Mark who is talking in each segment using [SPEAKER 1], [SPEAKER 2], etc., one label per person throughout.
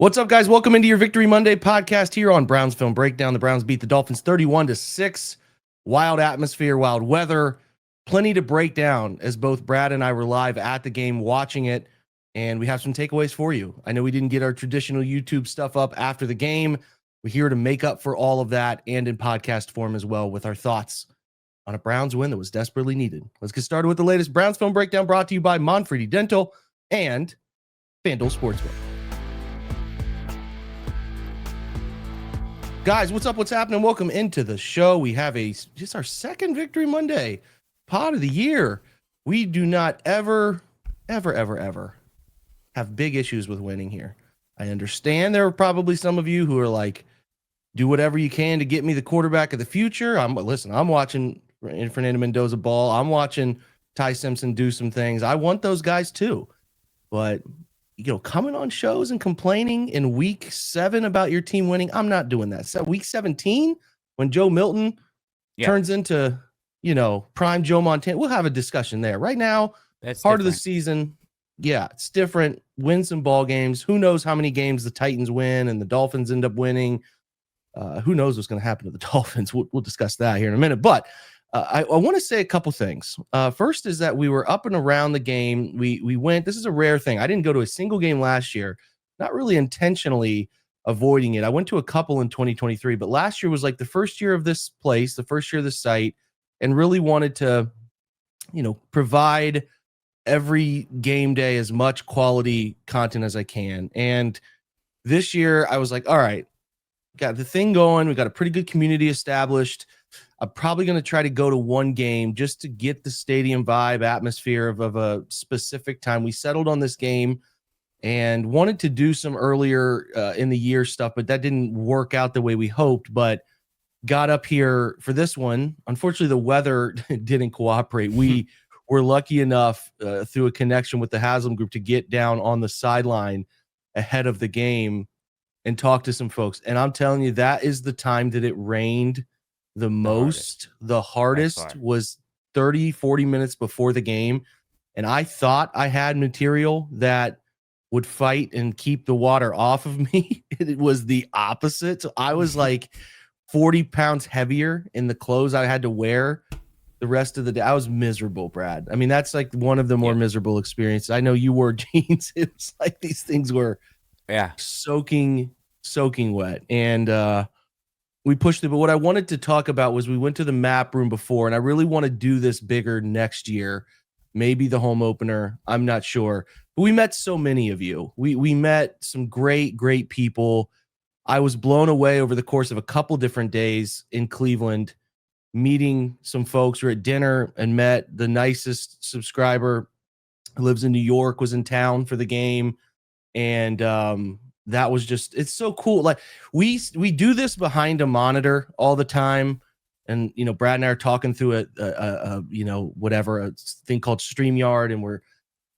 [SPEAKER 1] What's up, guys? Welcome into your Victory Monday podcast here on Browns Film Breakdown. The Browns beat the Dolphins 31-6. Wild atmosphere, wild weather, plenty to break down as both Brad and I were live at the game watching it, and we have some takeaways for you. I know we didn't get our traditional YouTube stuff up after the game. We're here to make up for all of that and in podcast form as well with our thoughts on a Browns win that was desperately needed. Let's get started with the latest Browns Film Breakdown brought to you by Monfredi Dental and FanDuel Sportsbook. Guys, what's up? What's happening? Welcome into the show. We have just our second Victory Monday pod of the year. We do not ever have big issues with winning here. I understand there are probably some of you who are like, do whatever you can to get me the quarterback of the future. I'm watching Fernando Mendoza ball. I'm watching Ty Simpson do some things. I want those guys too. But coming on shows and complaining in week 7 about your team winning, I'm not doing that. So week 17, when Joe Milton turns into, prime Joe Montana, we'll have a discussion there. Right now, that's part of the season. Yeah, it's different. Win some ball games. Who knows how many games the Titans win and the Dolphins end up winning? Who knows what's going to happen to the Dolphins? We'll discuss that here in a minute. But I want to say a couple things. First is that we were up and around the game. We went. This is a rare thing. I didn't go to a single game last year, not really intentionally avoiding it. I went to a couple in 2023, but last year was like the first year of this place, the first year of the site, and really wanted to, provide every game day as much quality content as I can. And this year I was like, all right, got the thing going. We got a pretty good community established. I'm probably going to try to go to one game just to get the stadium vibe, atmosphere of a specific time. We settled on this game and wanted to do some earlier in the year stuff, but that didn't work out the way we hoped. But got up here for this one. Unfortunately, the weather didn't cooperate. We were lucky enough through a connection with the Haslam group to get down on the sideline ahead of the game and talk to some folks. And I'm telling you, that is the time that it rained the hardest was 30-40 minutes before the game. And I thought I had material that would fight and keep the water off of me. It was the opposite. So I was like 40 pounds heavier in the clothes I had to wear the rest of the day. I was miserable, Brad. I mean, that's like one of the more miserable experiences. I know you wore jeans. It was like these things were soaking wet. And we pushed it. But what I wanted to talk about was we went to the map room before, and I really want to do this bigger next year. Maybe the home opener. I'm not sure. But we met so many of you. We met some great people. I was blown away over the course of a couple different days in Cleveland, meeting some folks. We were at dinner and met the nicest subscriber who lives in New York, was in town for the game. And that was just, it's so cool. Like we do this behind a monitor all the time. And, Brad and I are talking through a thing called StreamYard, and we're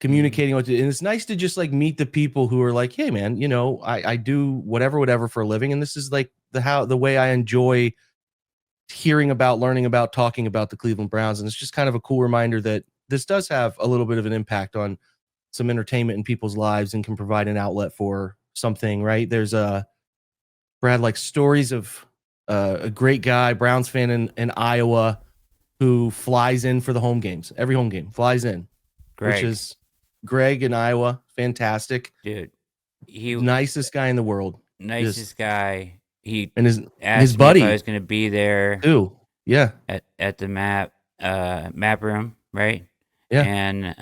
[SPEAKER 1] communicating with it. And it's nice to just like meet the people who are like, hey man, I do whatever for a living. And this is like the way I enjoy hearing about, learning about, talking about the Cleveland Browns. And it's just kind of a cool reminder that this does have a little bit of an impact on some entertainment in people's lives and can provide an outlet for something, right? There's Brad, like stories of a great guy, Browns fan in Iowa, who flies in for the home games. Every home game flies in, which is Greg in Iowa. Fantastic, dude. He nicest guy in the world.
[SPEAKER 2] Nicest guy. He
[SPEAKER 1] and
[SPEAKER 2] asked
[SPEAKER 1] his buddy
[SPEAKER 2] me if I was going to be there.
[SPEAKER 1] Too. Yeah.
[SPEAKER 2] At the map room, right?
[SPEAKER 1] Yeah.
[SPEAKER 2] And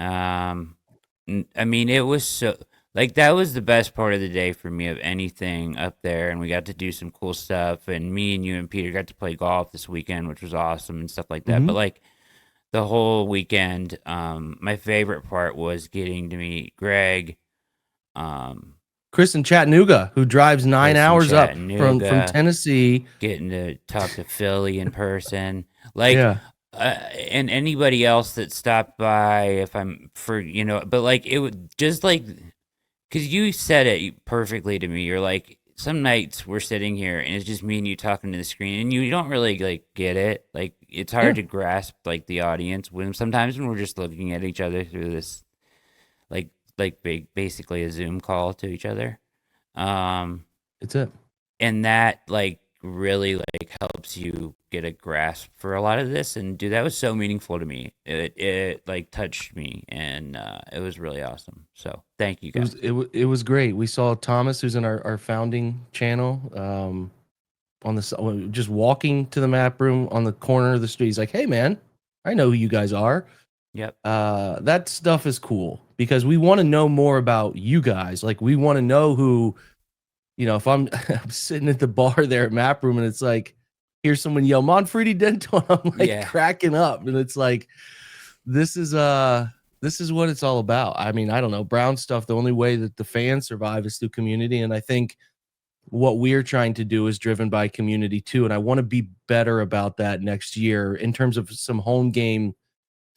[SPEAKER 2] I mean, it was so. Like, that was the best part of the day for me of anything up there, and we got to do some cool stuff, and me and you and Peter got to play golf this weekend, which was awesome and stuff like that. Mm-hmm. But, like, the whole weekend, my favorite part was getting to meet Greg.
[SPEAKER 1] Chris in Chattanooga, who drives 9 hours up from Tennessee.
[SPEAKER 2] Getting to talk to Philly in person. Like, and anybody else that stopped by, but, like, it would just, like... Because you said it perfectly to me. You're like, some nights we're sitting here and it's just me and you talking to the screen, and you don't really like get it. Like, it's hard to grasp like the audience when we're just looking at each other through this, like basically a Zoom call to each other.
[SPEAKER 1] It's it.
[SPEAKER 2] And that like really like helps you get a grasp for a lot of this. And dude, that was so meaningful to me. It like touched me, and it was really awesome. So thank you guys.
[SPEAKER 1] It was great. We saw Thomas, who's in our founding channel, on just walking to the map room on the corner of the street. He's like, "Hey, man, I know who you guys are."
[SPEAKER 2] Yep.
[SPEAKER 1] That stuff is cool because we want to know more about you guys. Like, we want to know who, if I'm, I'm sitting at the bar there at map room and it's like, hear someone yell Monfredi Denton, I'm like cracking up, and it's like, this is what it's all about. I mean, I don't know, Brown stuff. The only way that the fans survive is through community, and I think what we're trying to do is driven by community too. And I want to be better about that next year in terms of some home game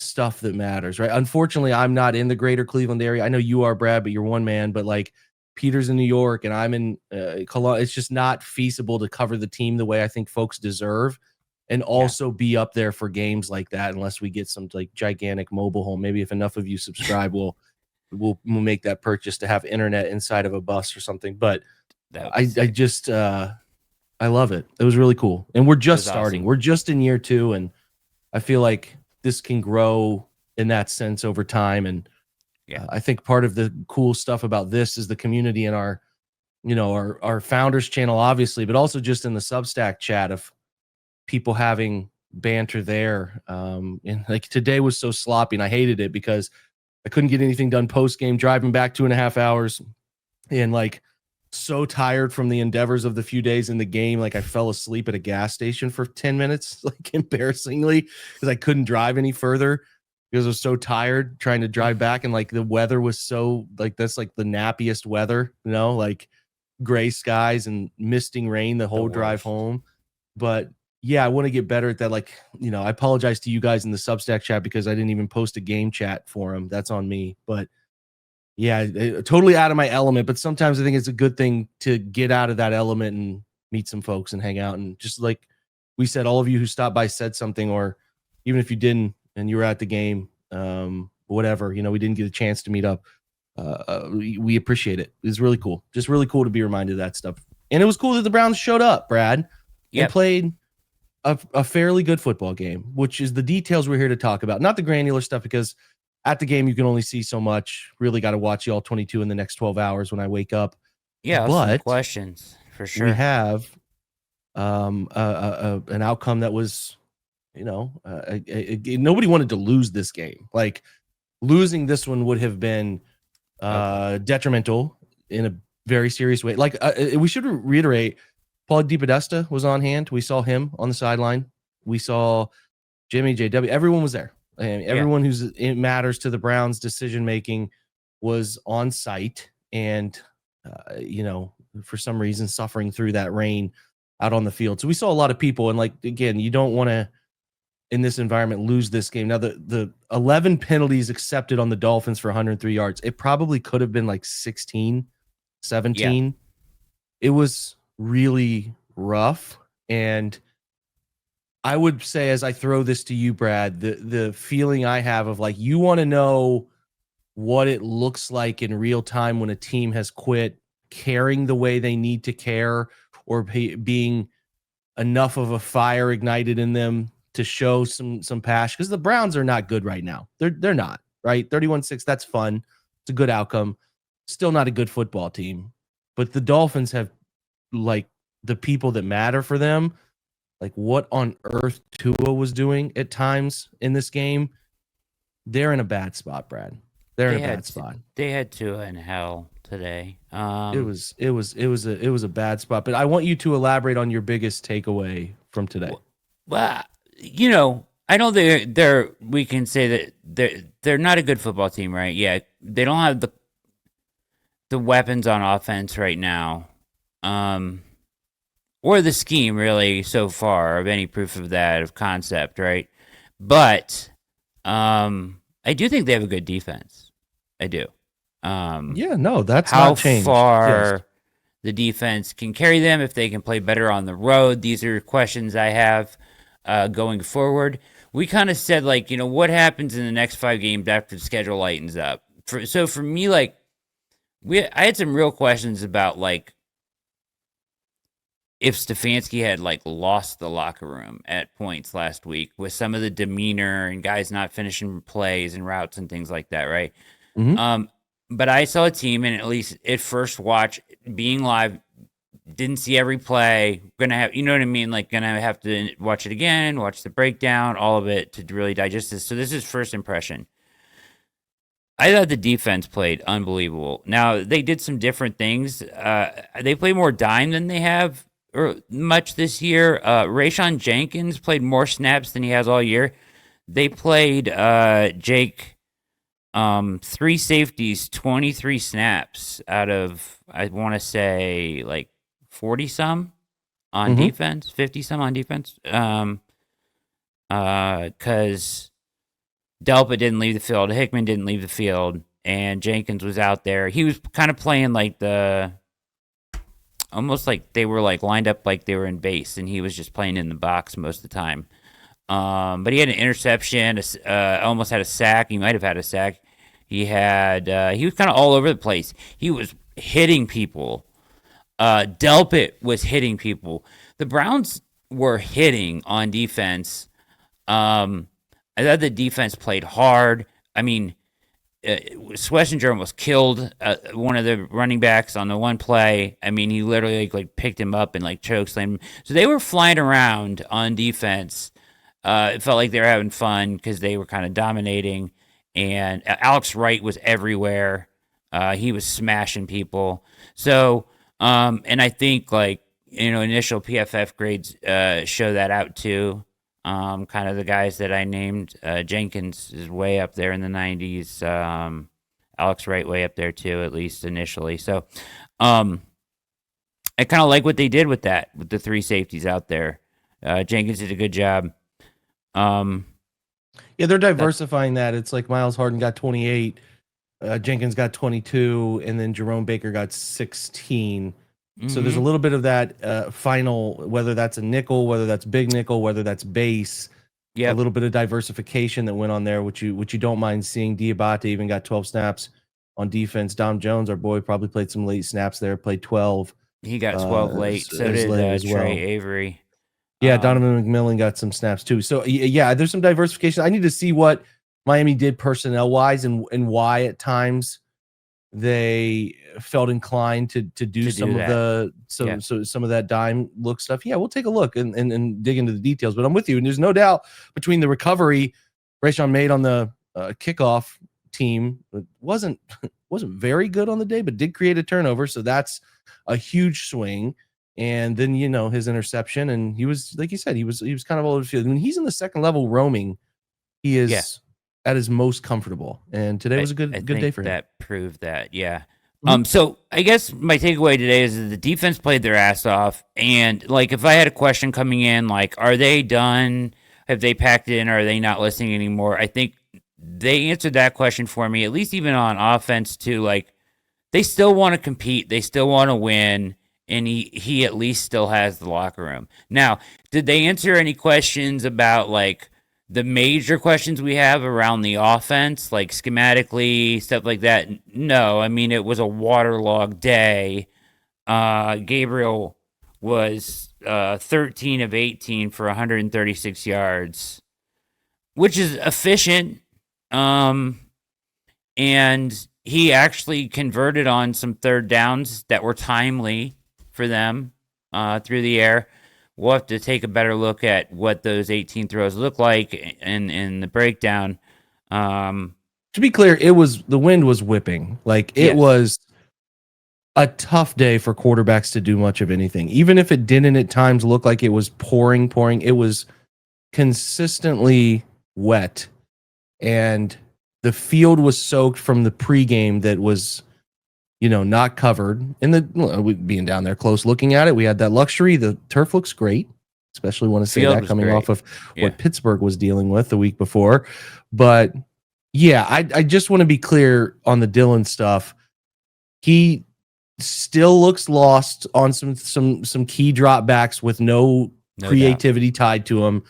[SPEAKER 1] stuff that matters, right? Unfortunately, I'm not in the greater Cleveland area. I know you are, Brad, but you're one man. But like Peter's in New York and I'm in Cologne. It's just not feasible to cover the team the way I think folks deserve, and also be up there for games like that unless we get some like gigantic mobile home. Maybe if enough of you subscribe, we'll make that purchase to have internet inside of a bus or something. But I just I love it. It was really cool. And we're just starting. Awesome. We're just in year 2, and I feel like this can grow in that sense over time. And I think part of the cool stuff about this is the community in our, our founders channel, obviously, but also just in the Substack chat of people having banter there. And like today was so sloppy, and I hated it because I couldn't get anything done post game, driving back 2.5 hours, and like so tired from the endeavors of the few days in the game. Like I fell asleep at a gas station for 10 minutes, like embarrassingly, because I couldn't drive any further because I was so tired trying to drive back. And like the weather was so like, that's like the nappiest weather, like gray skies and misting rain the whole drive home. But yeah, I want to get better at that. Like, I apologize to you guys in the Substack chat because I didn't even post a game chat for them. That's on me. But yeah, totally out of my element, but sometimes I think it's a good thing to get out of that element and meet some folks and hang out. And just like we said, all of you who stopped by said something, or even if you didn't and you were at the game, whatever, we didn't get a chance to meet up. We appreciate it. It's really cool. Just really cool to be reminded of that stuff. And it was cool that the Browns showed up, Brad, and played a fairly good football game, which is the details we're here to talk about, not the granular stuff, because at the game, you can only see so much. Really got to watch y'all 22 in the next 12 hours when I wake up.
[SPEAKER 2] Yeah, but some questions for sure.
[SPEAKER 1] We have an outcome that was, nobody wanted to lose this game. Like losing this one would have been detrimental in a very serious way. Like we should reiterate, Paul DePodesta was on hand. We saw him on the sideline. We saw Jimmy, JW. Everyone was there. And everyone it matters to the Browns' decision making was on site, and for some reason suffering through that rain out on the field. So we saw a lot of people, and like again, you don't want to in this environment lose this game. Now the 11 penalties accepted on the Dolphins for 103 yards. It probably could have been like 16, 17. Yeah. It was really rough, and I would say, as I throw this to you, Brad, the feeling I have of like, you want to know what it looks like in real time when a team has quit caring the way they need to care, or being enough of a fire ignited in them to show some passion. Because the Browns are not good right now. They're not, right? 31-6, that's fun. It's a good outcome. Still not a good football team. But the Dolphins have, like, the people that matter for them, like what on earth Tua was doing at times in this game, they're in a bad spot, Brad. They're in a bad spot.
[SPEAKER 2] They had Tua in hell today.
[SPEAKER 1] It was a bad spot. But I want you to elaborate on your biggest takeaway from today.
[SPEAKER 2] Well, I know we can say that they're not a good football team, right? Yeah, they don't have the weapons on offense right now. Or the scheme, really, so far, of any proof of that, of concept, right? But I do think they have a good defense. I do.
[SPEAKER 1] That's not changed.
[SPEAKER 2] How far the defense can carry them, if they can play better on the road. These are questions I have going forward. We kind of said, like, what happens in the next 5 games after the schedule lightens up? So for me, like, I had some real questions about like if Stefanski had like lost the locker room at points last week with some of the demeanor and guys not finishing plays and routes and things like that, right?
[SPEAKER 1] Mm-hmm.
[SPEAKER 2] But I saw a team, and at least at first watch, being live, didn't see every play. Gonna have, you know what I mean? Like, gonna have to watch it again, watch the breakdown, all of it to really digest this. So this is first impression. I thought the defense played unbelievable. Now they did some different things. They play more dime than they have or much this year. Rayshon Jenkins played more snaps than he has all year. They played Jake 3 safeties, 23 snaps out of I want to say like 40 some on
[SPEAKER 1] Mm-hmm.
[SPEAKER 2] defense, 50 some on defense. Cuz Delpa didn't leave the field, Hickman didn't leave the field, and Jenkins was out there. He was kind of playing like almost like they were like lined up like they were in base, and he was just playing in the box most of the time. But he had an interception, almost had a sack. He might have had a sack. He was kind of all over the place. He was hitting people. Delpit was hitting people. The Browns were hitting on defense. I thought the defense played hard. I mean, Schlesinger almost killed one of the running backs on the one play. I mean, he literally like picked him up and like chokeslammed him. So they were flying around on defense. It felt like they were having fun because they were kind of dominating. And Alex Wright was everywhere. He was smashing people. So, and I think like, initial PFF grades show that out too. Kind of the guys that I named. Jenkins is way up there in the 90s. Alex Wright way up there too, at least initially. So, I kind of like what they did with that, with the 3 safeties out there. Jenkins did a good job.
[SPEAKER 1] Yeah, they're diversifying that. It's like Miles Harden got 28, Jenkins got 22, and then Jerome Baker got 16. So there's a little bit of that final, whether that's a nickel, whether that's big nickel, whether that's base, a little bit of diversification that went on there, which you don't mind seeing. Diabate even got 12 snaps on defense. Dom Jones, our boy, probably played some late snaps there, played 12.
[SPEAKER 2] He got 12 late. So did Trey Avery.
[SPEAKER 1] Yeah, Donovan McMillan got some snaps too. So yeah, there's some diversification. I need to see what Miami did personnel wise and why at times they felt inclined to do some of that. Some of that dime look stuff. Yeah, we'll take a look and dig into the details. But I'm with you, and there's no doubt between the recovery Rayshon made on the kickoff team, it wasn't very good on the day, but did create a turnover. So that's a huge swing. And then his interception, and he was, like you said, he was kind of all over the field. When he's in the second level roaming, he is at his most comfortable. And today was a good day for him.
[SPEAKER 2] That proved that, yeah. So I guess my takeaway today is that the defense played their ass off. And like, if I had a question coming in, like, are they done? Have they packed it in? Or are they not listening anymore? I think they answered that question for me, at least even on offense too. Like, they still want to compete. They still want to win. And he at least still has the locker room. Now, did they answer any questions about like the major questions we have around the offense, like schematically, stuff like that? No, I mean, it was a waterlogged day. Gabriel was 13 of 18 for 136 yards, which is efficient. And he actually converted on some third downs that were timely for them through the air. We'll have to take a better look at what those 18 throws look like in the breakdown.
[SPEAKER 1] To be clear, the wind was whipping. Like it was a tough day for quarterbacks to do much of anything. Even if it didn't at times look like it was pouring, it was consistently wet. And the field was soaked from the pregame that was not covered. And being down there close looking at it, we had that luxury. The turf looks great, especially want to say that coming off of what Pittsburgh was dealing with the week before. But yeah, I just want to be clear on the Dillon stuff. He still looks lost on some key dropbacks with no creativity tied to him.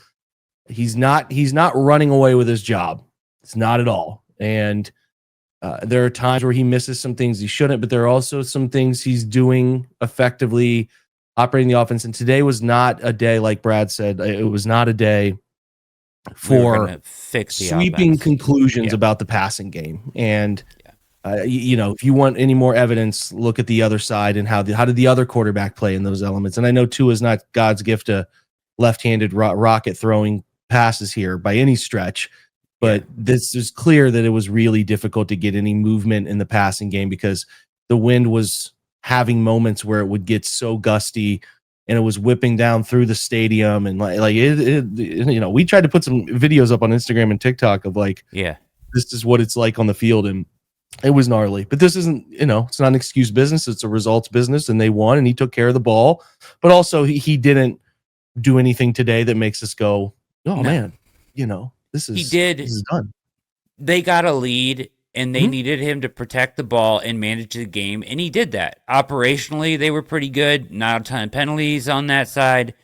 [SPEAKER 1] He's not running away with his job. It's not at all. And There are times where he misses some things he shouldn't, but there are also some things he's doing effectively, operating the offense. And today was not a day, like Brad said, it was not a day for
[SPEAKER 2] fix the
[SPEAKER 1] sweeping
[SPEAKER 2] offense.
[SPEAKER 1] conclusions about the passing game. And if you want any more evidence, look at the other side and how did the other quarterback play in those elements. And I know Tua is not God's gift to left-handed rocket throwing passes here by any stretch, but this is clear that it was really difficult to get any movement in the passing game because the wind was having moments where it would get so gusty and it was whipping down through the stadium. And we tried to put some videos up on Instagram and TikTok of this is what it's like on the field. And it was gnarly, but this isn't, it's not an excuse business. It's a results business, and they won, and he took care of the ball. But also, he didn't do anything today that makes us go, oh, no. Man, this is done.
[SPEAKER 2] They got a lead, and they needed him to protect the ball and manage the game, and he did that. Operationally, they were pretty good. Not a ton of penalties on that side.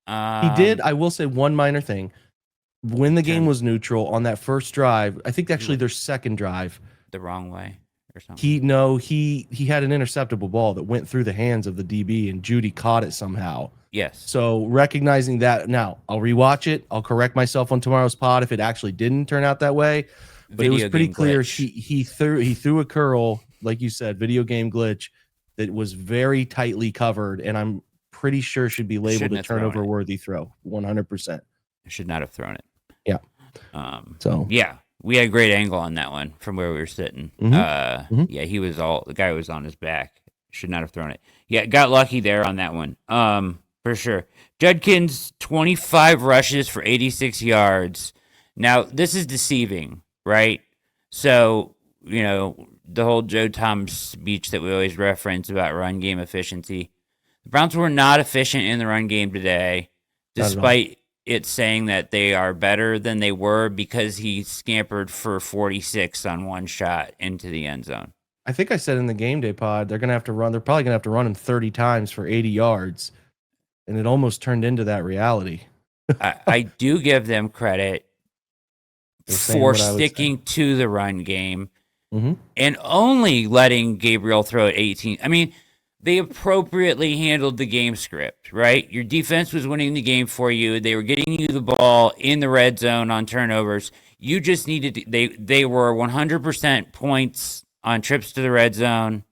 [SPEAKER 1] He did. I will say one minor thing. When the game was neutral on that first drive, I think actually their second drive,
[SPEAKER 2] the wrong way or something.
[SPEAKER 1] He had an interceptable ball that went through the hands of the DB, and Judy caught it somehow.
[SPEAKER 2] Yes.
[SPEAKER 1] So recognizing that, now I'll rewatch it. I'll correct myself on tomorrow's pod if it actually didn't turn out that way. But it was pretty clear he threw a curl, like you said, video game glitch that was very tightly covered, and I'm pretty sure should be labeled a turnover worthy throw. 100%.
[SPEAKER 2] Should not have thrown it.
[SPEAKER 1] Yeah.
[SPEAKER 2] We had a great angle on that one from where we were sitting. Yeah, the guy was on his back. Should not have thrown it. Yeah, got lucky there on that one. For sure. Judkins, 25 rushes for 86 yards. Now, this is deceiving, right? So, the whole Joe Thomas speech that we always reference about run game efficiency. The Browns were not efficient in the run game today, despite it's saying that they are better than they were because he scampered for 46 on one shot into the end zone.
[SPEAKER 1] I think I said in the game day pod, they're probably going to have to run him 30 times for 80 yards. And it almost turned into that reality.
[SPEAKER 2] I do give them credit for sticking to the run game and only letting Gabriel throw at 18. I mean, they appropriately handled the game script, right? Your defense was winning the game for you. They were getting you the ball in the red zone on turnovers. You just needed they were 100% points on trips to the red zone.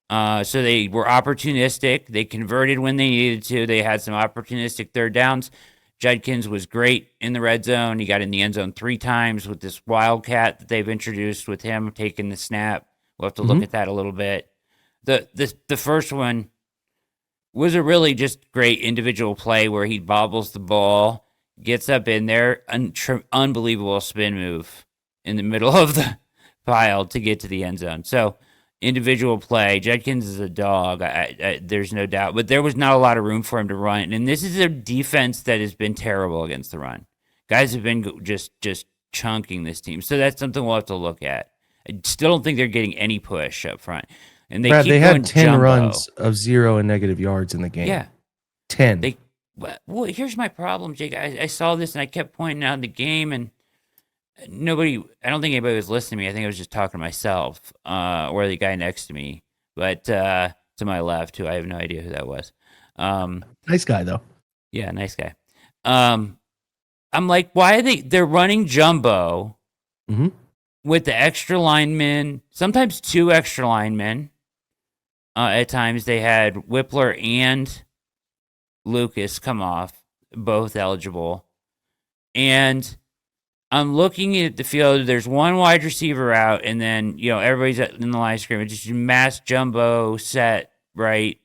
[SPEAKER 2] So they were opportunistic. They converted when they needed to. They had some opportunistic third downs. Judkins was great in the red zone. He got in the end zone 3 times with this wildcat that they've introduced with him taking the snap. We'll have to look at that a little bit. The first one was a really just great individual play where he bobbles the ball, gets up in there, unbelievable spin move in the middle of the pile to get to the end zone. So individual play. Judkins is a dog. There's no doubt. But there was not a lot of room for him to run. And this is a defense that has been terrible against the run. Guys have been just chunking this team. So that's something we'll have to look at. I still don't think they're getting any push up front. And they
[SPEAKER 1] had 10 runs of 0 and negative yards in the game.
[SPEAKER 2] Yeah.
[SPEAKER 1] 10.
[SPEAKER 2] Well, here's my problem, Jake. I saw this and I kept pointing out the game, and I don't think anybody was listening to me. I think I was just talking to myself or the guy next to me, but to my left, who I have no idea who that was.
[SPEAKER 1] Nice guy, though.
[SPEAKER 2] Yeah, nice guy. I'm like, why are they're running jumbo with the extra linemen, sometimes 2 extra linemen. At times they had Whippler and Lucas come off, both eligible. And I'm looking at the field. There's one wide receiver out, and then everybody's in the line of scrimmage. Just mass jumbo set, right?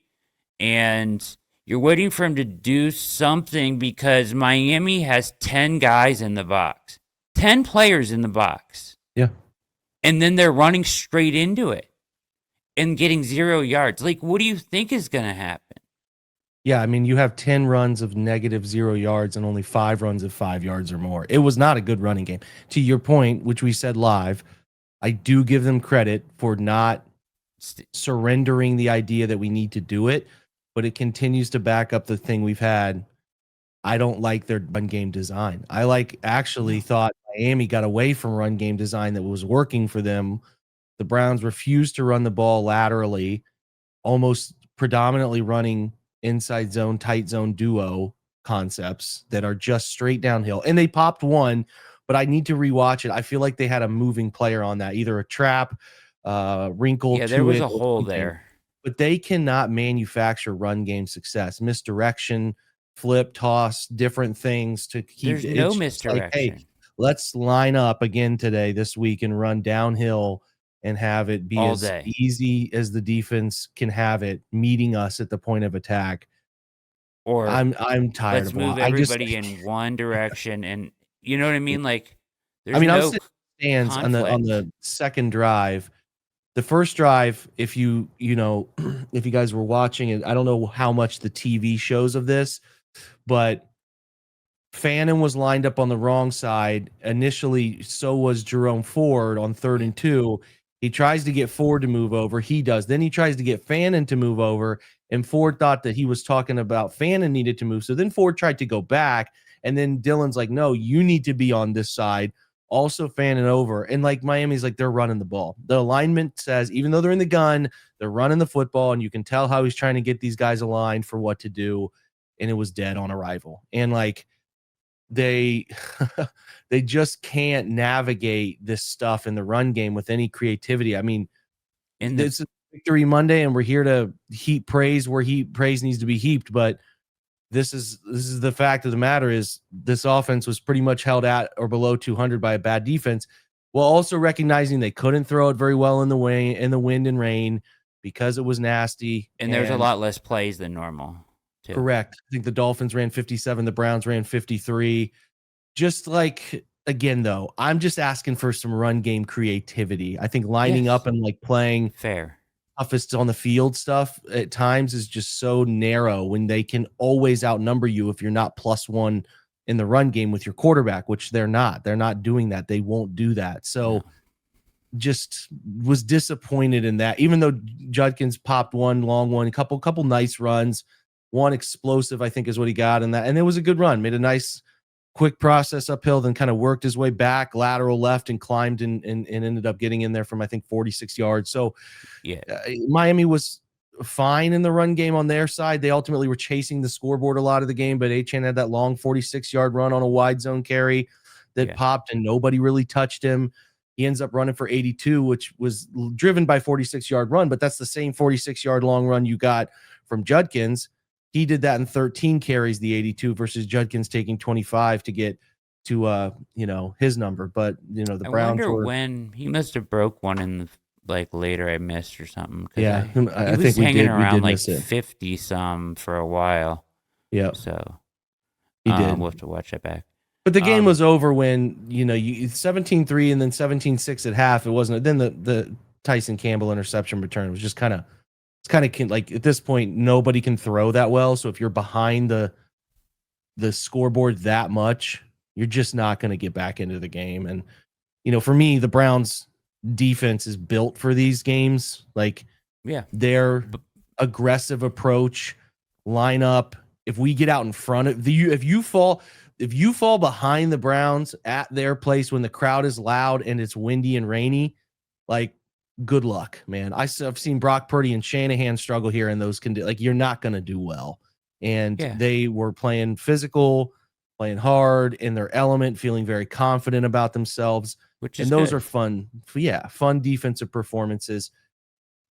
[SPEAKER 2] And you're waiting for him to do something because Miami has 10 guys in the box, 10 players in the box.
[SPEAKER 1] Yeah,
[SPEAKER 2] and then they're running straight into it and getting 0 yards. Like, what do you think is going to happen?
[SPEAKER 1] Yeah, I mean, you have 10 runs of negative 0 yards and only 5 runs of 5 yards or more. It was not a good running game. To your point, which we said live, I do give them credit for not surrendering the idea that we need to do it, but it continues to back up the thing we've had. I don't like their run game design. I thought Miami got away from run game design that was working for them the Browns refused to run the ball laterally, almost predominantly running inside zone, tight zone duo concepts that are just straight downhill. And they popped one, but I need to rewatch it. I feel like they had a moving player on that, either a trap, wrinkle
[SPEAKER 2] Yeah, there
[SPEAKER 1] to
[SPEAKER 2] was
[SPEAKER 1] it,
[SPEAKER 2] a
[SPEAKER 1] or
[SPEAKER 2] hole
[SPEAKER 1] something.
[SPEAKER 2] there.
[SPEAKER 1] But they cannot manufacture run game success, misdirection, flip, toss, different things to keep
[SPEAKER 2] There's
[SPEAKER 1] it.
[SPEAKER 2] no
[SPEAKER 1] It's just like, hey,
[SPEAKER 2] misdirection
[SPEAKER 1] let's line up again today, this week, and run downhill and have it be
[SPEAKER 2] all
[SPEAKER 1] as
[SPEAKER 2] day.
[SPEAKER 1] easy as the defense can have it, meeting us at the point of attack.
[SPEAKER 2] Or
[SPEAKER 1] I'm tired
[SPEAKER 2] let's
[SPEAKER 1] of
[SPEAKER 2] move
[SPEAKER 1] I just
[SPEAKER 2] everybody in one direction, and you know what I mean? Like,
[SPEAKER 1] I
[SPEAKER 2] there's
[SPEAKER 1] mean, I was
[SPEAKER 2] no
[SPEAKER 1] sitting in the stands on
[SPEAKER 2] conflict.
[SPEAKER 1] the second drive. The first drive, if if you guys were watching it, I don't know how much the TV shows of this, but Fannin was lined up on the wrong side. Initially, so was Jerome Ford on 3rd
[SPEAKER 2] Yeah.
[SPEAKER 1] and 2. He tries to get Ford to move over. He does. Then he tries to get Fannin to move over, and Ford thought that he was talking about Fannin needed to move. So then Ford tried to go back, and then Dylan's like, "No, you need to be on this side." Also Fannin over. And like Miami's like, they're running the ball. The alignment says, even though they're in the gun, they're running the football, and you can tell how he's trying to get these guys aligned for what to do. And it was dead on arrival. And like, they they just can't navigate this stuff in the run game with any creativity. I mean, it's a Victory Monday, and we're here to heap praise where praise needs to be heaped. But this is the fact of the matter is this offense was pretty much held at or below 200 by a bad defense, while also recognizing they couldn't throw it very well in the wind and rain because it was nasty.
[SPEAKER 2] And there's a lot less plays than normal, too.
[SPEAKER 1] Correct. I think the Dolphins ran 57, the Browns ran 53. Just like, again, though, I'm just asking for some run game creativity. I think lining up and like playing
[SPEAKER 2] fair
[SPEAKER 1] toughest on the field stuff at times is just so narrow when they can always outnumber you if you're not +1 in the run game with your quarterback, which they're not. They're not doing that. They won't do that. So just was disappointed in that, even though Judkins popped one long one, couple nice runs, one explosive, I think is what he got in that. And it was a good run, made a nice quick process uphill, then kind of worked his way back, lateral left, and climbed and ended up getting in there from, I think, 46 yards. So
[SPEAKER 2] yeah,
[SPEAKER 1] Miami was fine in the run game on their side. They ultimately were chasing the scoreboard a lot of the game, but Achane had that long 46-yard run on a wide zone carry that popped, and nobody really touched him. He ends up running for 82, which was driven by 46-yard run, but that's the same 46-yard long run you got from Judkins. He did that in 13 carries, the 82, versus Judkins taking 25 to get to his number. But the Browns
[SPEAKER 2] wonder
[SPEAKER 1] were,
[SPEAKER 2] when he must have broke one in the like later I missed or something.
[SPEAKER 1] Yeah, I
[SPEAKER 2] was
[SPEAKER 1] think we
[SPEAKER 2] hanging
[SPEAKER 1] did. We
[SPEAKER 2] around
[SPEAKER 1] did
[SPEAKER 2] like
[SPEAKER 1] miss it.
[SPEAKER 2] 50 some for a while.
[SPEAKER 1] Yeah,
[SPEAKER 2] so
[SPEAKER 1] he did.
[SPEAKER 2] We'll have to watch that back.
[SPEAKER 1] But the game was over when you 17-3 and then 17-6 at half. It wasn't. Then the Tyson Campbell interception return was just kind of. It's kind of like at this point nobody can throw that well. So if you're behind the scoreboard that much, you're just not going to get back into the game. And for me, the Browns defense is built for these games. Like, their aggressive approach, line up. If we get out in front of if you fall behind the Browns at their place when the crowd is loud and it's windy and rainy, like, good luck, man. I've seen Brock Purdy and Shanahan struggle here in those conditions. Like, you're not going to do well. And they were playing physical, playing hard in their element, feeling very confident about themselves.
[SPEAKER 2] Which is
[SPEAKER 1] those
[SPEAKER 2] good.
[SPEAKER 1] are fun. Yeah, fun defensive performances.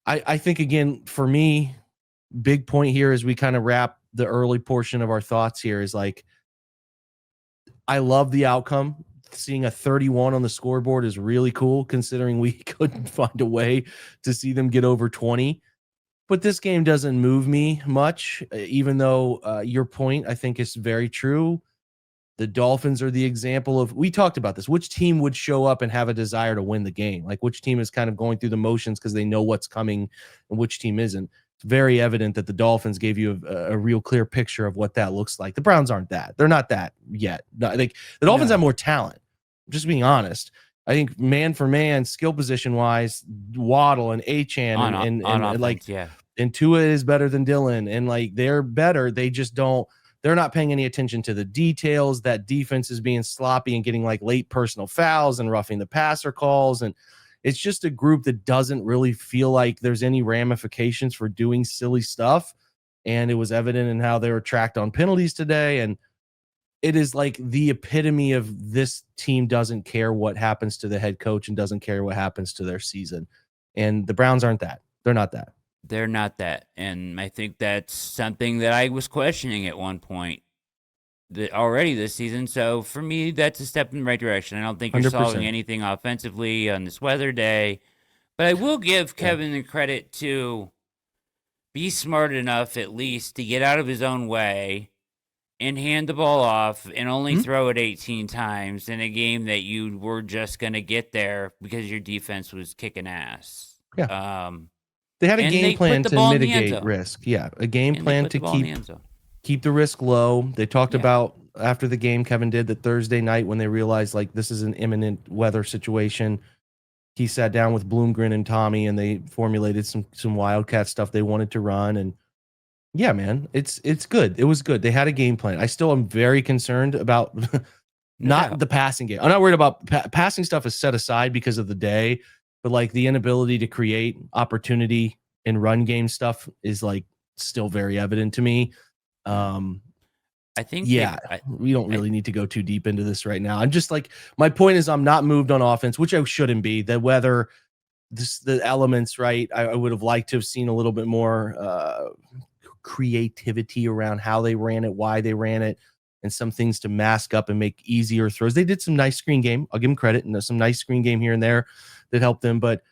[SPEAKER 1] I think, again, for me, big point here as we kind of wrap the early portion of our thoughts here is like, I love the outcome. Seeing a 31 on the scoreboard is really cool, considering we couldn't find a way to see them get over 20. But this game doesn't move me much, even though your point, I think, is very true. The Dolphins are the example of, we talked about this, which team would show up and have a desire to win the game? Like, which team is kind of going through the motions because they know what's coming and which team isn't? It's very evident that the Dolphins gave you a real clear picture of what that looks like. The Browns aren't that. They're not that yet. The Dolphins have more talent. Just being honest. I think man for man, skill position wise, Waddle and Achane and
[SPEAKER 2] offense,
[SPEAKER 1] like, and Tua is better than Dylan, and like, they're better. They just don't. They're not paying any attention to the details. That defense is being sloppy and getting like late personal fouls and roughing the passer calls, and It's just a group that doesn't really feel like there's any ramifications for doing silly stuff. And it was evident in how they were tracked on penalties today. And it is like the epitome of this team doesn't care what happens to the head coach and doesn't care what happens to their season. And the Browns aren't that. They're not that.
[SPEAKER 2] They're not that. And I think that's something that I was questioning at one point already this season. So for me, that's a step in the right direction. I don't think you're
[SPEAKER 1] 100%.
[SPEAKER 2] solving anything offensively on this weather day. But I will give Kevin the credit to be smart enough at least to get out of his own way and hand the ball off and only throw it 18 times in a game that you were just going to get there because your defense was kicking ass.
[SPEAKER 1] Yeah. They had a game plan to mitigate risk. Yeah, a game plan to keep the risk low. They talked about after the game, Kevin did, that Thursday night when they realized like this is an imminent weather situation. He sat down with Bloomgren and Tommy and they formulated some Wildcat stuff they wanted to run. And yeah, man, it's good. It was good. They had a game plan. I still am very concerned about not the passing game. I'm not worried about passing stuff is set aside because of the day, but like the inability to create opportunity in run game stuff is like still very evident to me.
[SPEAKER 2] I think
[SPEAKER 1] we don't really need to go too deep into this right now. I'm just like, my point is I'm not moved on offense, which I shouldn't be. The weather, the elements, right? I would have liked to have seen a little bit more creativity around how they ran it, why they ran it, and some things to mask up and make easier throws. They did some nice screen game. I'll give them credit, and some nice screen game here and there that helped them. But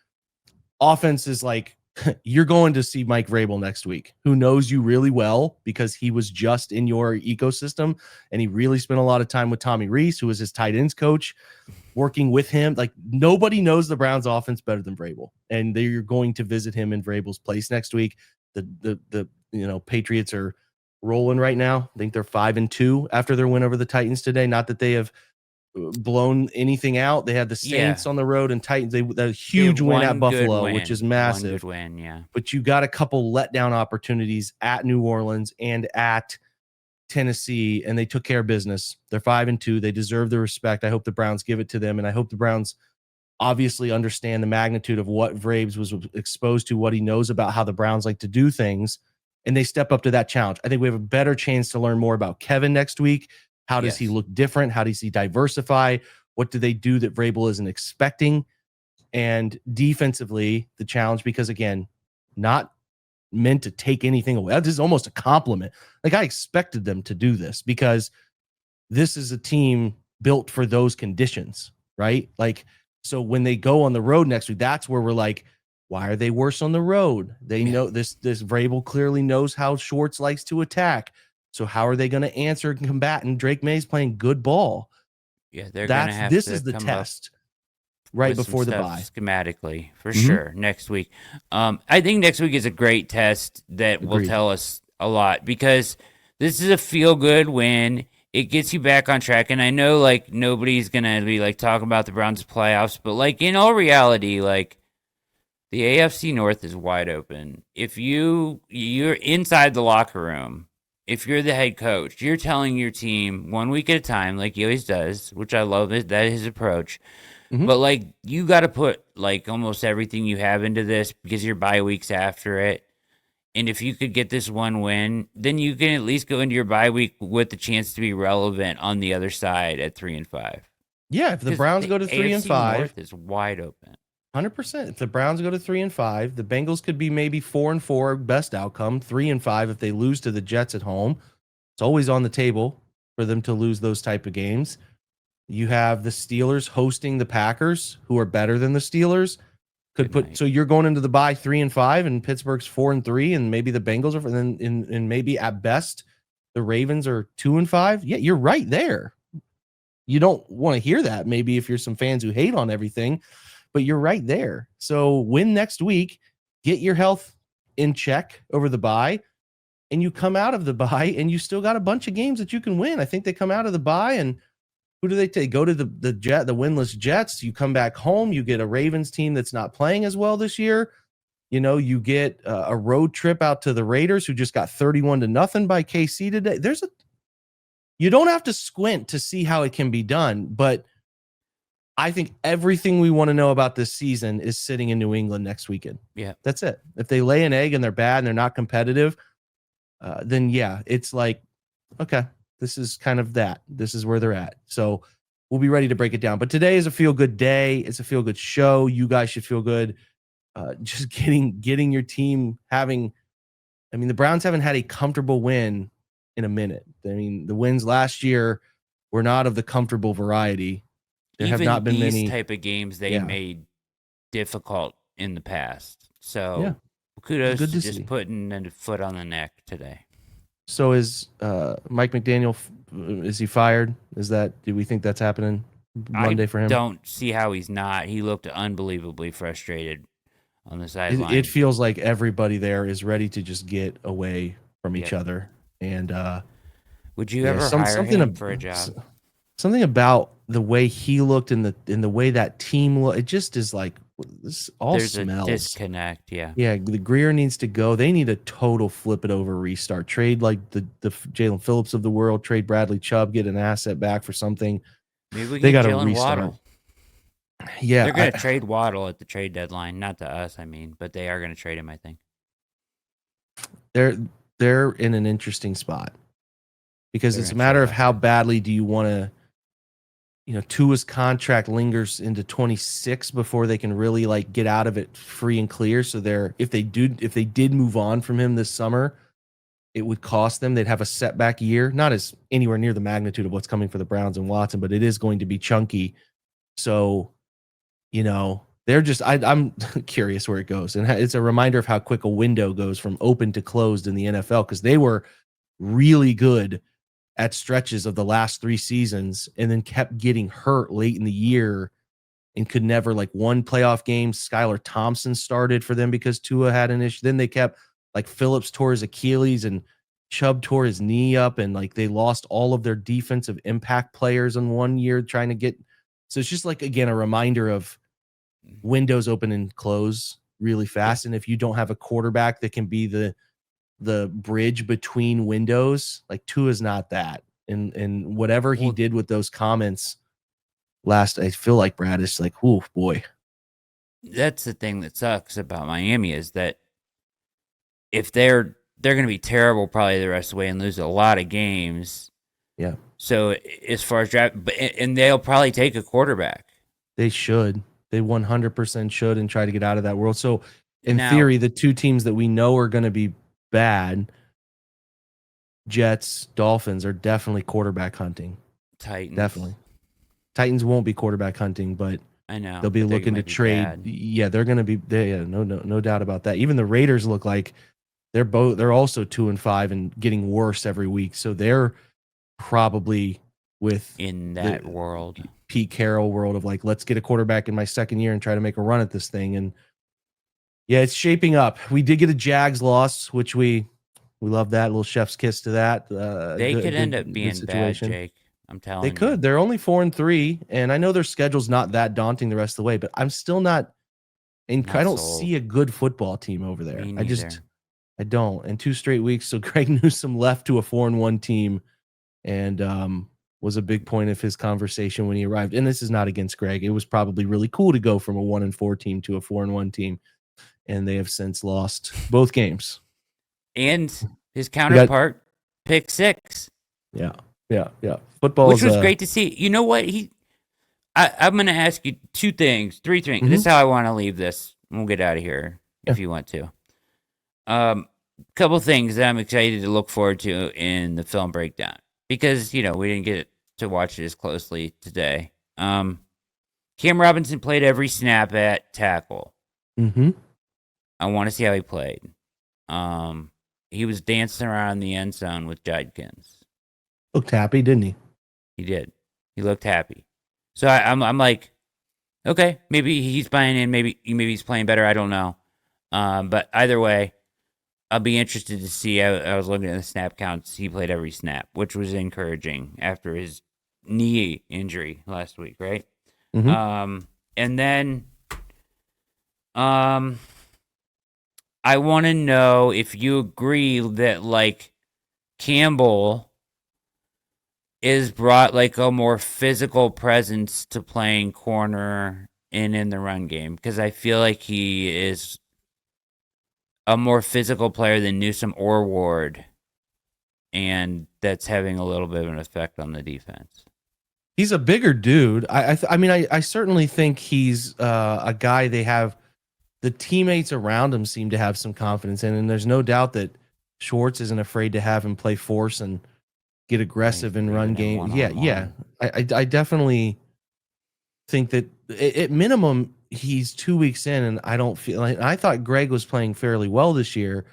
[SPEAKER 1] offense is like, you're going to see Mike Vrabel next week, who knows you really well because he was just in your ecosystem and he really spent a lot of time with Tommy Reese, who was his tight ends coach, working with him. Like nobody knows the Browns offense better than Vrabel, and they're going to visit him in Vrabel's place next week. The Patriots are rolling right now. I think they're 5-2 after their win over the Titans today. Not that they have blown anything out. They had the Saints on the road and Titans. They huge win at Buffalo, which is massive.
[SPEAKER 2] One good win, yeah.
[SPEAKER 1] But you got a couple letdown opportunities at New Orleans and at Tennessee, and they took care of business. They're 5-2. They deserve the respect. I hope the Browns give it to them, and I hope the Browns obviously understand the magnitude of what Vrabes was exposed to, what he knows about how the Browns like to do things, and they step up to that challenge. I think we have a better chance to learn more about Kevin next week. How does he look different? How does he diversify? What do they do that Vrabel isn't expecting? And defensively, the challenge, because again, not meant to take anything away. This is almost a compliment. Like I expected them to do this because this is a team built for those conditions, right? Like, so when they go on the road next week, that's where we're like, why are they worse on the road? They know this Vrabel clearly knows how Schwartz likes to attack. So how are they going to answer and combat? And Drake May's playing good ball.
[SPEAKER 2] Yeah, they're going to have
[SPEAKER 1] this is the test right before the bye.
[SPEAKER 2] Schematically, for sure, next week. I think next week is a great test that will tell us a lot because this is a feel-good win. It gets you back on track. And I know, like, nobody's going to be, like, talking about the Browns' playoffs. But, like, in all reality, like, the AFC North is wide open. If you're inside the locker room, if you're the head coach, you're telling your team 1 week at a time, like he always does, which I love it. That is his approach. But like you got to put like almost everything you have into this because your bye weeks after it. And if you could get this one win, then you can at least go into your bye week with the chance to be relevant on the other side at 3-5.
[SPEAKER 1] Yeah, if the Browns go to 3-5,
[SPEAKER 2] North is wide open.
[SPEAKER 1] 100%. If the Browns go to 3-5, the Bengals could be maybe 4-4, best outcome. 3-5 if they lose to the Jets at home. It's always on the table for them to lose those type of games. You have the Steelers hosting the Packers, who are better than the Steelers. So you're going into the bye 3-5, and Pittsburgh's 4-3, and maybe the Bengals are, and maybe at best the Ravens are 2-5. Yeah, you're right there. You don't want to hear that. Maybe if you're some fans who hate on everything. But you're right there. So win next week, get your health in check over the bye, and you come out of the bye, and you still got a bunch of games that you can win. I think they come out of the bye, and who do they take? Go to the winless Jets. You come back home. You get a Ravens team that's not playing as well this year. You get a road trip out to the Raiders, who just got 31-0 by KC today. You don't have to squint to see how it can be done, but I think everything we want to know about this season is sitting in New England next weekend.
[SPEAKER 2] Yeah.
[SPEAKER 1] That's it. If they lay an egg and they're bad and they're not competitive, then yeah, it's like, okay, this is kind of that. This is where they're at. So we'll be ready to break it down. But today is a feel good day. It's a feel good show. You guys should feel good. Just getting your team having. I mean, the Browns haven't had a comfortable win in a minute. I mean, the wins last year were not of the comfortable variety. There have
[SPEAKER 2] Even
[SPEAKER 1] not been
[SPEAKER 2] these
[SPEAKER 1] many.
[SPEAKER 2] type of games they made difficult in the past. So kudos
[SPEAKER 1] good
[SPEAKER 2] to
[SPEAKER 1] to
[SPEAKER 2] just
[SPEAKER 1] see.
[SPEAKER 2] putting a foot on the neck today.
[SPEAKER 1] So is Mike McDaniel? Is he fired? Do we think that's happening Monday for him?
[SPEAKER 2] I don't see how he's not. He looked unbelievably frustrated on the sideline.
[SPEAKER 1] It feels like everybody there is ready to just get away from each other. And
[SPEAKER 2] would you ever hire him for a job?
[SPEAKER 1] Something about the way he looked in the way that team looked, it just is like this all
[SPEAKER 2] There's
[SPEAKER 1] smells.
[SPEAKER 2] a disconnect. Yeah.
[SPEAKER 1] The Greer needs to go. They need a total flip it over restart. Trade like the Jalen Phillips of the world. Trade Bradley Chubb. Get an asset back for something.
[SPEAKER 2] Maybe we
[SPEAKER 1] they got
[SPEAKER 2] get
[SPEAKER 1] to
[SPEAKER 2] Jalen
[SPEAKER 1] restart.
[SPEAKER 2] Waddle.
[SPEAKER 1] Yeah,
[SPEAKER 2] they're going to trade Waddle at the trade deadline. Not to us, I mean, but they are going to trade him. I think
[SPEAKER 1] they're in an interesting spot because it's a matter of how badly do you want to. Tua's contract lingers into 26 before they can really like get out of it free and clear. So if they did move on from him this summer, it would cost them. They'd have a setback year, not as anywhere near the magnitude of what's coming for the Browns and Watson, but it is going to be chunky. So, they're just I'm curious where it goes, and it's a reminder of how quick a window goes from open to closed in the NFL because they were really good at stretches of the last 3 seasons and then kept getting hurt late in the year and could never one playoff game. Skylar Thompson started for them because Tua had an issue. Then they kept Phillips tore his Achilles and Chubb tore his knee up and they lost all of their defensive impact players in 1 year trying to get. So it's just again, a reminder of windows open and close really fast. And if you don't have a quarterback that can be the bridge between windows, Tua's not that. And whatever he did with those comments last, I feel like Brad is oh boy.
[SPEAKER 2] That's the thing that sucks about Miami is that if they're going to be terrible probably the rest of the way and lose a lot of games.
[SPEAKER 1] Yeah.
[SPEAKER 2] So as far as draft, and they'll probably take a quarterback.
[SPEAKER 1] They should. They 100% should and try to get out of that world. So in theory, the 2 teams that we know are going to be bad, Jets, Dolphins, are definitely quarterback hunting.
[SPEAKER 2] Titans.
[SPEAKER 1] Definitely. Titans won't be quarterback hunting, but
[SPEAKER 2] I know
[SPEAKER 1] they'll be looking to trade. Yeah, they're going to be there. No doubt about that. Even the Raiders look like they're also 2-5 and getting worse every week. So they're probably
[SPEAKER 2] in that world,
[SPEAKER 1] Pete Carroll world of let's get a quarterback in my second year and try to make a run at this thing. And yeah, it's shaping up. We did get a Jags loss, which we love that little chef's kiss to that.
[SPEAKER 2] They could end up being bad, Jake. I'm telling you.
[SPEAKER 1] They could. They're only 4-3, and I know their schedule's not that daunting the rest of the way, but I'm still not. And I don't see a good football team over there. I don't. And 2 straight weeks. So Greg Newsome left to a 4-1 team, and was a big point of his conversation when he arrived. And this is not against Greg. It was probably really cool to go from a 1-4 team to a 4-1 team, and they have since lost both games.
[SPEAKER 2] And his counterpart, pick 6.
[SPEAKER 1] Yeah. Football,
[SPEAKER 2] which was great to see. You know what? I'm going to ask you 2 things, 3 things. Mm-hmm. This is how I want to leave this. We'll get out of here if you want to. Couple things that I'm excited to look forward to in the film breakdown because we didn't get to watch it as closely today. Cam Robinson played every snap at tackle.
[SPEAKER 1] Mm-hmm.
[SPEAKER 2] I want to see how he played. He was dancing around the end zone with Judkins.
[SPEAKER 1] Looked happy, didn't he?
[SPEAKER 2] He did. He looked happy. So I'm like, okay, maybe he's buying in. Maybe he's playing better. I don't know. But either way, I'll be interested to see. I was looking at the snap counts. He played every snap, which was encouraging after his knee injury last week, right?
[SPEAKER 1] Mm-hmm.
[SPEAKER 2] And then, I want to know if you agree that Campbell is brought like a more physical presence to playing corner and in the run game, because I feel like he is a more physical player than Newsome or Ward, and that's having a little bit of an effect on the defense.
[SPEAKER 1] He's a bigger dude. I mean, I certainly think he's a guy they have. The teammates around him seem to have some confidence in, and there's no doubt that Schwartz isn't afraid to have him play force and get aggressive in run game. Yeah. I definitely think that at minimum he's 2 weeks in, and I don't feel like I thought Greg was playing fairly well this year.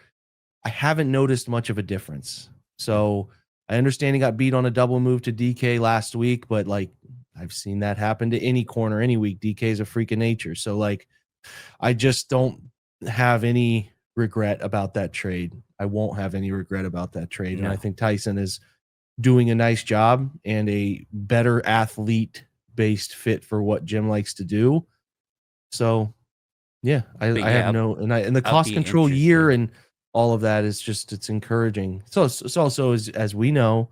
[SPEAKER 1] I haven't noticed much of a difference. So I understand he got beat on a double move to DK last week, but like I've seen that happen to any corner any week. DK is a freak of nature. So like I just don't have any regret about that trade. I won't have any regret about that trade.
[SPEAKER 2] No.
[SPEAKER 1] And I think Tyson is doing a nice job and a better athlete based fit for what Jim likes to do. So yeah, I have no, and the cost control year and all of that is just, it's encouraging. So it's also, as we know,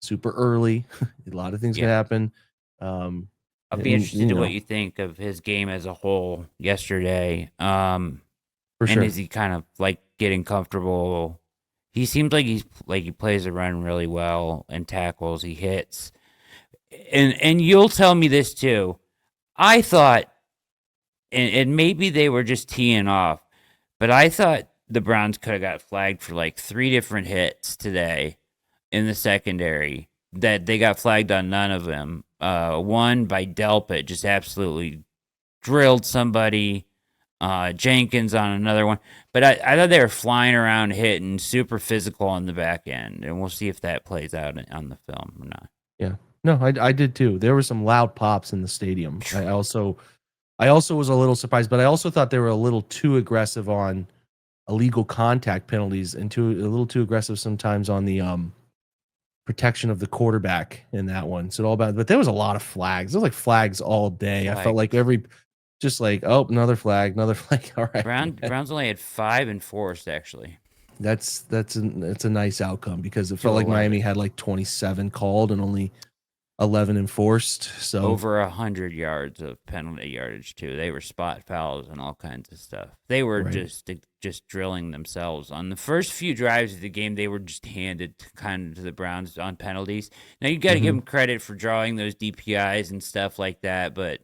[SPEAKER 1] super early. A lot of things can happen.
[SPEAKER 2] I'll be interested in what you think of his game as a whole yesterday. For sure. And is he kind of like getting comfortable? He seems like he plays the run really well and tackles. He hits, and you'll tell me this too. I thought, and maybe they were just teeing off, but I thought the Browns could have got flagged for like 3 different hits today in the secondary. That they got flagged on none of them. One by Delpit, just absolutely drilled somebody. Jenkins on another one. But I thought they were flying around hitting super physical on the back end. And we'll see if that plays out on the film or not.
[SPEAKER 1] Yeah. No, I did too. There were some loud pops in the stadium. I also was a little surprised, but I also thought they were a little too aggressive on illegal contact penalties and a little too aggressive sometimes on the protection of the quarterback in that one. So but there was a lot of flags. There was like flags all day. I felt like just like, oh, another flag. All right.
[SPEAKER 2] Browns only had 5 enforced actually.
[SPEAKER 1] That's a nice outcome because it felt like Miami had like 27 called and only 11 enforced. So
[SPEAKER 2] over 100 yards of penalty yardage too. They were spot fouls and all kinds of stuff. They were just drilling themselves on the first few drives of the game. They were just handed to the Browns on penalties. Now you got to give them credit for drawing those DPIs and stuff like that, but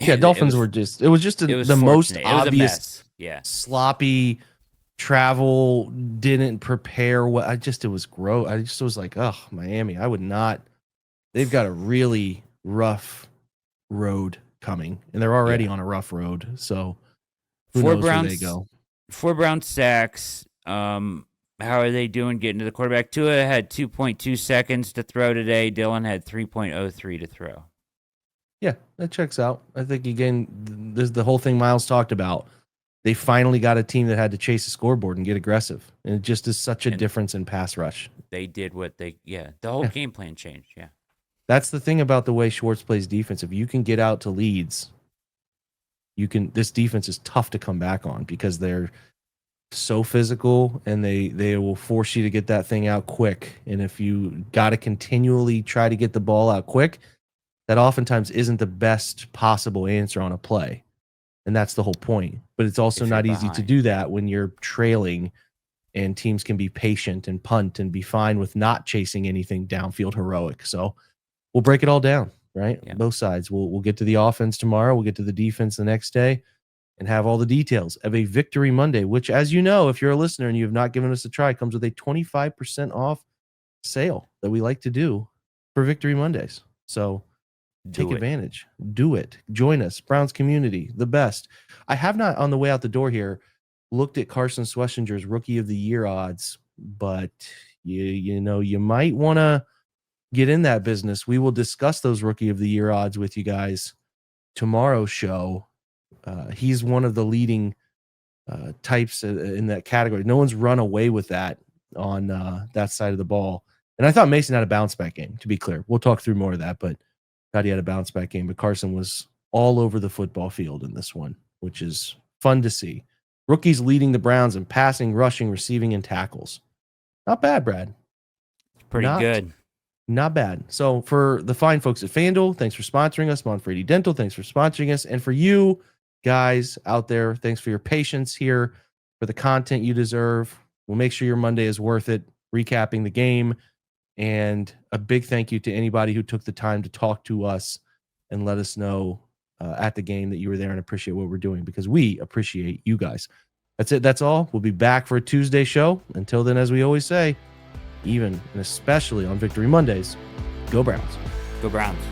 [SPEAKER 1] Dolphins were just, it was the most obvious, sloppy travel, didn't prepare what it was gross. I just was like, oh, Miami, I would not. They've got a really rough road coming, and they're already on a rough road. So who knows where they go.
[SPEAKER 2] 4 Brown sacks. How are they doing getting to the quarterback? Tua had 2.2 seconds to throw today. Dylan had 3.03 to throw.
[SPEAKER 1] Yeah, that checks out. I think again, this is the whole thing Miles talked about. They finally got a team that had to chase the scoreboard and get aggressive. And it just is such a difference in pass rush.
[SPEAKER 2] They did the whole game plan changed. Yeah.
[SPEAKER 1] That's the thing about the way Schwartz plays defense. If you can get out to leads, this defense is tough to come back on because they're so physical and they will force you to get that thing out quick. And if you got to continually try to get the ball out quick, that oftentimes isn't the best possible answer on a play. And that's the whole point. But it's also not easy to do that when you're trailing, and teams can be patient and punt and be fine with not chasing anything downfield heroic. So we'll break it all down, right? Yeah. Both sides. We'll get to the offense tomorrow. We'll get to the defense the next day and have all the details of a Victory Monday, which, as you know, if you're a listener and you have not given us a try, comes with a 25% off sale that we like to do for Victory Mondays. So take advantage. Do it. Join us. Browns community, the best. I have not, on the way out the door here, looked at Carson Schwarzenegger's Rookie of the Year odds, but you might want to get in that business. We will discuss those Rookie of the Year odds with you guys tomorrow's show. He's one of the leading types in that category. No one's run away with that on that side of the ball. And I thought Mason had a bounce back game, to be clear. We'll talk through more of that, but thought he had a bounce back game. But Carson was all over the football field in this one, which is fun to see. Rookies leading the Browns in passing, rushing, receiving, and tackles. Not bad, Brad.
[SPEAKER 2] pretty good.
[SPEAKER 1] Not bad. So for the fine folks at FanDuel, thanks for sponsoring us. Monfredi Dental, thanks for sponsoring us. And for you guys out there, thanks for your patience here, for the content you deserve. We'll make sure your Monday is worth it, recapping the game. And a big thank you to anybody who took the time to talk to us and let us know at the game that you were there and appreciate what we're doing, because we appreciate you guys. That's it. That's all. We'll be back for a Tuesday show. Until then, as we always say, even and especially on Victory Mondays, go Browns.
[SPEAKER 2] Go Browns.